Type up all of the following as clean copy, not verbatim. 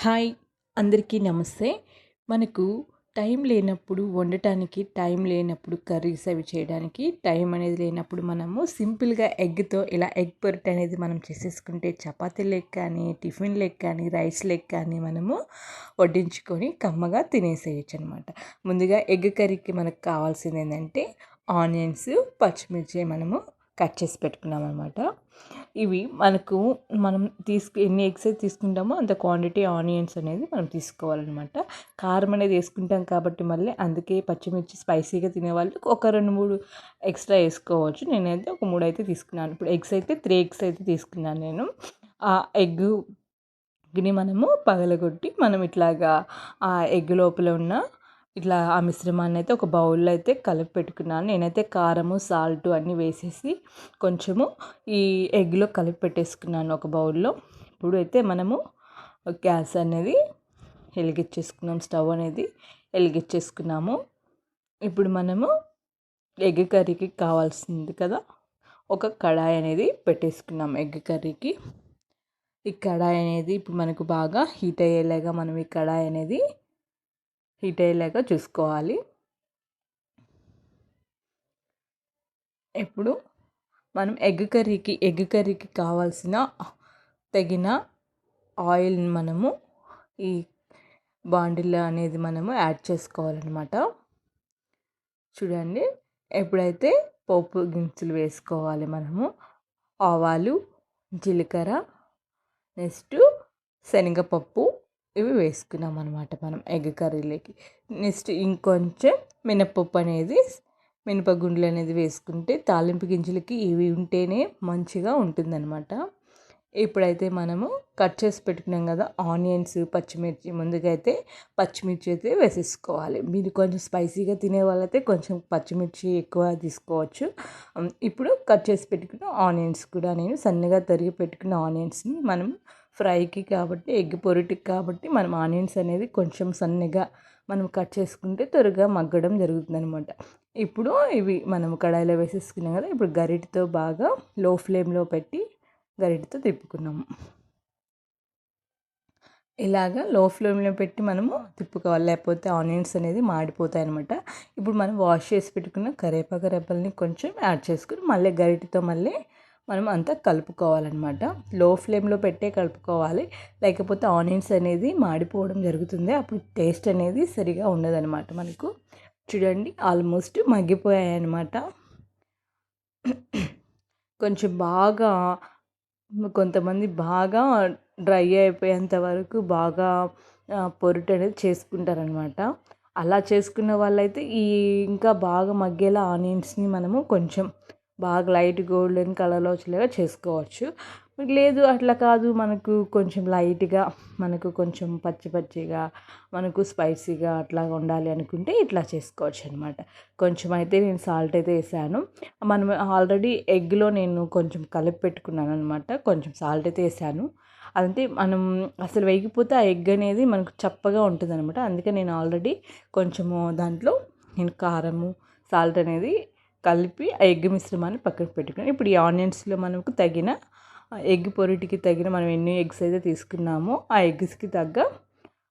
Hi! అందరికీ నమస్తే. మనకు టైం లేనప్పుడు వండటానికి, టైం లేనప్పుడు కర్రీస్ అవి చేయడానికి టైం అనేది లేనప్పుడు మనము సింపుల్‌గా ఎగ్‌తో ఇలా ఎగ్ పొరటు అనేది మనం చేసేసుకుంటే చపాతీలకు కానీ, టిఫిన్‌లకి కానీ, రైస్‌లకి కానీ మనము వడ్డించుకొని కమ్మగా తినేసేయొచ్చనమాట. ముందుగా ఎగ్ కర్రీకి మనకు కావాల్సిందేంటంటే ఆనియన్స్, పచ్చిమిర్చి మనము కట్ చేసి పెట్టుకున్నామనమాట. ఇవి మనం ఎన్ని ఎగ్స్ అయితే తీసుకుంటామో అంత క్వాంటిటీ ఆనియన్స్ అనేది మనం తీసుకోవాలనమాట. కారం అనేది వేసుకుంటాం కాబట్టి మళ్ళీ అందుకే పచ్చిమిర్చి స్పైసీగా తినేవాళ్ళు ఒక 2, 3 ఎక్స్ట్రా వేసుకోవచ్చు. నేనైతే ఒక 3 అయితే తీసుకున్నాను. ఇప్పుడు ఎగ్స్ అయితే 3 ఎగ్స్ అయితే తీసుకున్నాను నేను. ఆ ఎగ్గుని మనము పగలగొట్టి మనం ఇట్లాగా ఆ ఎగ్ లోపల ఉన్న ఇట్లా ఆ మిశ్రమాన్ని అయితే ఒక బౌల్లో అయితే కలిపి పెట్టుకున్నాను. నేనైతే కారము, సాల్ట్ అన్నీ వేసేసి కొంచెము ఈ ఎగ్లో కలిపి పెట్టేసుకున్నాను ఒక బౌల్లో. ఇప్పుడు అయితే మనము గ్యాస్ అనేది వెలిగించేసుకున్నాం, స్టవ్ అనేది వెలిగించేసుకున్నాము. ఇప్పుడు మనము ఎగ్ కర్రీకి కావాల్సింది కదా, ఒక కడాయి అనేది పెట్టేసుకున్నాం ఎగ్ కర్రీకి. ఈ కడాయి అనేది ఇప్పుడు మనకు బాగా హీట్ అయ్యేలాగా మనం ఈ కడాయి అనేది హీట్ అయ్యేలాగా చూసుకోవాలి. ఇప్పుడు మనం ఎగ్ కర్రీకి కావాల్సిన తగిన ఆయిల్ని మనము ఈ బాండిల్లో అనేది మనము యాడ్ చేసుకోవాలన్నమాట. చూడండి, ఎప్పుడైతే పోపు దినుసులు వేసుకోవాలి మనము. ఆవాలు, జీలకర్ర, నెక్స్ట్ శనగపప్పు ఇవి వేసుకున్నాం అనమాట మనం ఎగ్ కర్రీలోకి. నెక్స్ట్ ఇంకొంచెం మినపప్పు అనేది మినపగుండ్లు అనేది వేసుకుంటే తాలింపు గింజలకి ఇవి ఉంటేనే మంచిగా ఉంటుందన్నమాట. ఇప్పుడైతే మనము కట్ చేసి పెట్టుకున్నాం కదా ఆనియన్స్, పచ్చిమిర్చి, ముందుగా అయితే పచ్చిమిర్చి అయితే వేసేసుకోవాలి. మీరు కొంచెం స్పైసీగా తినే వాళ్ళైతే కొంచెం పచ్చిమిర్చి ఎక్కువ తీసుకోవచ్చు. ఇప్పుడు కట్ చేసి పెట్టుకున్న ఆనియన్స్ కూడా నేను సన్నగా తరిగి పెట్టుకున్న ఆనియన్స్ని మనం ఫ్రైకి కాబట్టి ఎగ్ పొరుటికి కాబట్టి మనం ఆనియన్స్ అనేది కొంచెం సన్నగా మనం కట్ చేసుకుంటే త్వరగా మగ్గడం జరుగుతుందనమాట. ఇప్పుడు ఇవి మనం కడాయిలో వేసేసుకున్నాం కదా, ఇప్పుడు గరిటెతో బాగా లో ఫ్లేమ్లో పెట్టి గరిటెతో తిప్పుకున్నాము. ఇలాగా లో ఫ్లేమ్లో పెట్టి మనము తిప్పుకోవాలి, లేకపోతే ఆనియన్స్ అనేది మాడిపోతాయి అనమాట. ఇప్పుడు మనం వాష్ చేసి పెట్టుకున్న కరివేపాకు రెబ్బల్ని కొంచెం యాడ్ చేసుకుని మళ్ళీ గరిటెతో మళ్ళీ మనం అంతా కలుపుకోవాలన్నమాట. లో ఫ్లేమ్లో పెట్టే కలుపుకోవాలి, లేకపోతే ఆనియన్స్ అనేది మాడిపోవడం జరుగుతుంది. అప్పుడు టేస్ట్ అనేది సరిగా ఉండదన్నమాట మనకు. చూడండి, ఆల్మోస్ట్ మగ్గిపోయాయి అన్నమాట. కొంచెం బాగా కొంతమంది బాగా డ్రై అయిపోయేంత వరకు బాగా పొరుటు అనేది చేసుకుంటారనమాట. అలా చేసుకున్న వాళ్ళైతే ఇంకా బాగా మగ్గేలా ఆనియన్స్ని మనము కొంచెం బాగా లైట్ గోల్డెన్ కలర్లో వచ్చేలాగా చేసుకోవచ్చు. లేదు అట్లా కాదు, మనకు కొంచెం లైట్గా, మనకు కొంచెం పచ్చి పచ్చిగా, మనకు స్పైసీగా అట్లా ఉండాలి అనుకుంటే ఇట్లా చేసుకోవచ్చు అనమాట. కొంచెం అయితే నేను సాల్ట్ అయితే వేసాను. మనం ఆల్రెడీ ఎగ్లో నేను కొంచెం కలిపి పెట్టుకున్నాను అనమాట. కొంచెం సాల్ట్ అయితే వేసాను. అదంటే మనం అసలు వేగిపోతే ఆ ఎగ్ అనేది మనకు చప్పగా ఉంటుంది అనమాట. అందుకే నేను ఆల్రెడీ కొంచెము దాంట్లో నేను కారము, సాల్ట్ అనేది కలిపి ఆ ఎగ్ మిశ్రమాన్ని పక్కకు పెట్టుకున్నాను. ఇప్పుడు ఈ ఆనియన్స్లో మనకు తగిన ఎగ్ పొరిటికి తగిన మనం ఎన్ని ఎగ్స్ అయితే తీసుకున్నామో ఆ ఎగ్స్కి తగ్గ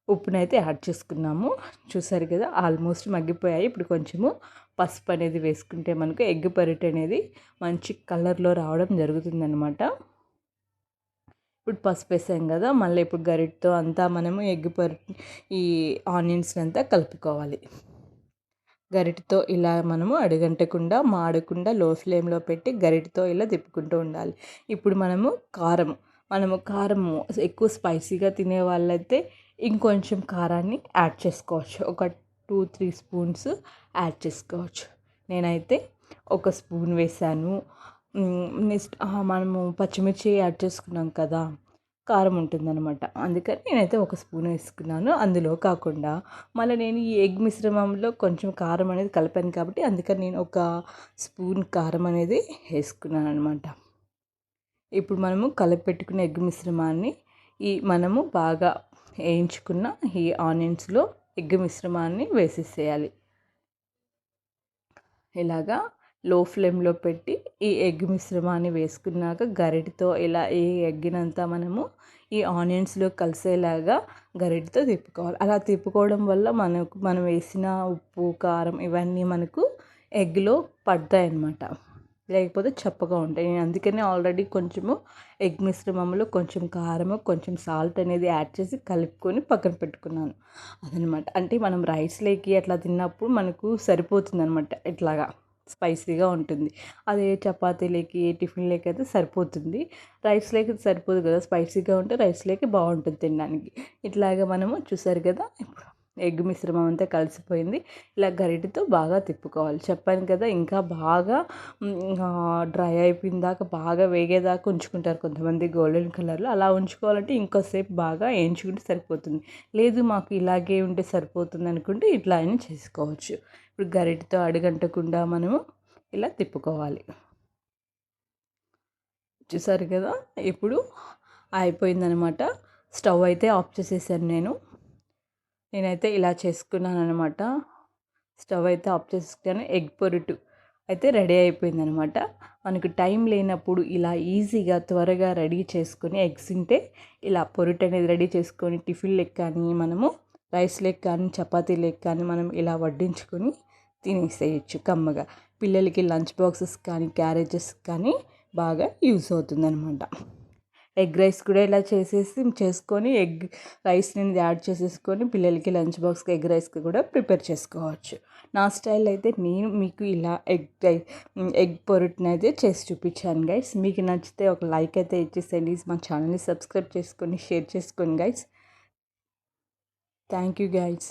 ఉప్పునైతే యాడ్ చేసుకున్నాము. చూసారు కదా, ఆల్మోస్ట్ మగ్గిపోయాయి. ఇప్పుడు కొంచెము పసుపు అనేది వేసుకుంటే మనకు ఎగ్ పొరిటి అనేది మంచి కలర్లో రావడం జరుగుతుందన్నమాట. ఇప్పుడు పసుపు వేసాం కదా, మళ్ళీ ఇప్పుడు గరిటతో అంతా మనము ఎగ్ పొరిటి ఈ ఆనియన్స్ అంతా కలుపుకోవాలి. గరిటెతో ఇలా మనము అడుగంటకుండా మాడకుండా లో ఫ్లేమ్లో పెట్టి గరిటెతో ఇలా తిప్పుకుంటూ ఉండాలి. ఇప్పుడు మనము కారము ఎక్కువ స్పైసీగా తినే వాళ్ళైతే ఇంకొంచెం కారాన్ని యాడ్ చేసుకోవచ్చు. ఒక 2, 3 స్పూన్స్ యాడ్ చేసుకోవచ్చు. నేనైతే ఒక స్పూన్ వేసాను. నెక్స్ట్ మనము పచ్చిమిర్చి యాడ్ చేసుకున్నాం కదా, కారం ఉంటుందన్నమాట. అందుకని నేనైతే ఒక స్పూన్ వేసుకున్నాను. అందులో కాకుండా మళ్ళీ నేను ఈ ఎగ్ మిశ్రమంలో కొంచెం కారం అనేది కలిపాను కాబట్టి అందుకని నేను ఒక స్పూన్ కారం అనేది వేసుకున్నాను అనమాట. ఇప్పుడు మనము కలిపి పెట్టుకున్న ఎగ్ మిశ్రమాన్ని మనము బాగా వేయించుకున్న ఈ ఆనియన్స్లో ఎగ్ మిశ్రమాన్ని వేసేసేయాలి. ఇలాగా లో ఫ్లేమ్లో పెట్టి ఈ ఎగ్ మిశ్రమాన్ని వేసుకున్నాక గరిటెతో ఇలా ఈ ఎగ్గినంతా మనము ఈ ఆనియన్స్లో కలిసేలాగా గరిటెతో తిప్పుకోవాలి. అలా తిప్పుకోవడం వల్ల మనం వేసిన ఉప్పు కారం ఇవన్నీ మనకు ఎగ్లో పడతాయి అన్నమాట. లేకపోతే చప్పగా ఉంటాయి. నేను అందుకనే ఆల్రెడీ కొంచెము ఎగ్ మిశ్రమంలో కొంచెం కారము కొంచెం సాల్ట్ అనేది యాడ్ చేసి కలుపుకొని పక్కన పెట్టుకున్నాను. అదనమాట. అంటే మనం రైస్లోకి అట్లా తిన్నప్పుడు మనకు సరిపోతుందనమాట. ఇట్లాగా స్పైసీగా ఉంటుంది. అదే చపాతీలోకి టిఫిన్లోకి అయితే సరిపోతుంది. రైస్లోకి సరిపోదు కదా, స్పైసీగా ఉంటే రైస్లోకి బాగుంటుంది తినడానికి. ఇట్లాగా మనము చూసారు కదా, ఇప్పుడు ఎగ్ మిశ్రమం అంతా కలిసిపోయింది. ఇలా గరిటెతో బాగా తిప్పుకోవాలి. చెప్పాను కదా, ఇంకా బాగా డ్రై అయిపోయిన దాకా బాగా వేగేదాకా ఉంచుకుంటారు కొంతమంది గోల్డెన్ కలర్లో. అలా ఉంచుకోవాలంటే ఇంకోసేపు బాగా వేయించుకుంటే సరిపోతుంది. లేదు మాకు ఇలాగే ఉంటే సరిపోతుంది అనుకుంటే ఇట్లా అయినా చేసుకోవచ్చు. ఇప్పుడు గరిటెతో అడుగంటకుండా మనము ఇలా తిప్పుకోవాలి. చూసారు కదా, ఇప్పుడు అయిపోయిందనమాట. స్టవ్ అయితే ఆఫ్ చేసేసాను నేనైతే ఇలా చేసుకున్నాను అనమాట. స్టవ్ అయితే ఆఫ్ చేసుకొని ఎగ్ పొరుటు అయితే రెడీ అయిపోయిందనమాట. మనకు టైం లేనప్పుడు ఇలా ఈజీగా త్వరగా రెడీ చేసుకొని ఎగ్స్ ఉంటే ఇలా పొరుటు అనేది రెడీ చేసుకొని టిఫిన్లకు కానీ మనము రైస్లోకి కానీ చపాతీలకు కానీ మనం ఇలా వడ్డించుకొని తినేసేయచ్చు కమ్మగా. పిల్లలకి లంచ్ బాక్సెస్ కానీ క్యారేజెస్ కానీ బాగా యూస్ అవుతుందన్నమాట. ఎగ్ రైస్ కూడా ఇలా చేసుకొని ఎగ్ రైస్ని యాడ్ చేసేసుకొని పిల్లలకి లంచ్ బాక్స్కి ఎగ్ రైస్కి కూడా ప్రిపేర్ చేసుకోవచ్చు. నా స్టైల్ అయితే నేను మీకు ఇలా ఎగ్ పొరుట్ని అయితే చేసి చూపించాను గైస్. మీకు నచ్చితే ఒక లైక్ అయితే ఇచ్చేసేయండి. మా ఛానల్ని సబ్స్క్రైబ్ చేసుకొని షేర్ చేసుకోండి గైస్. Thank you guys.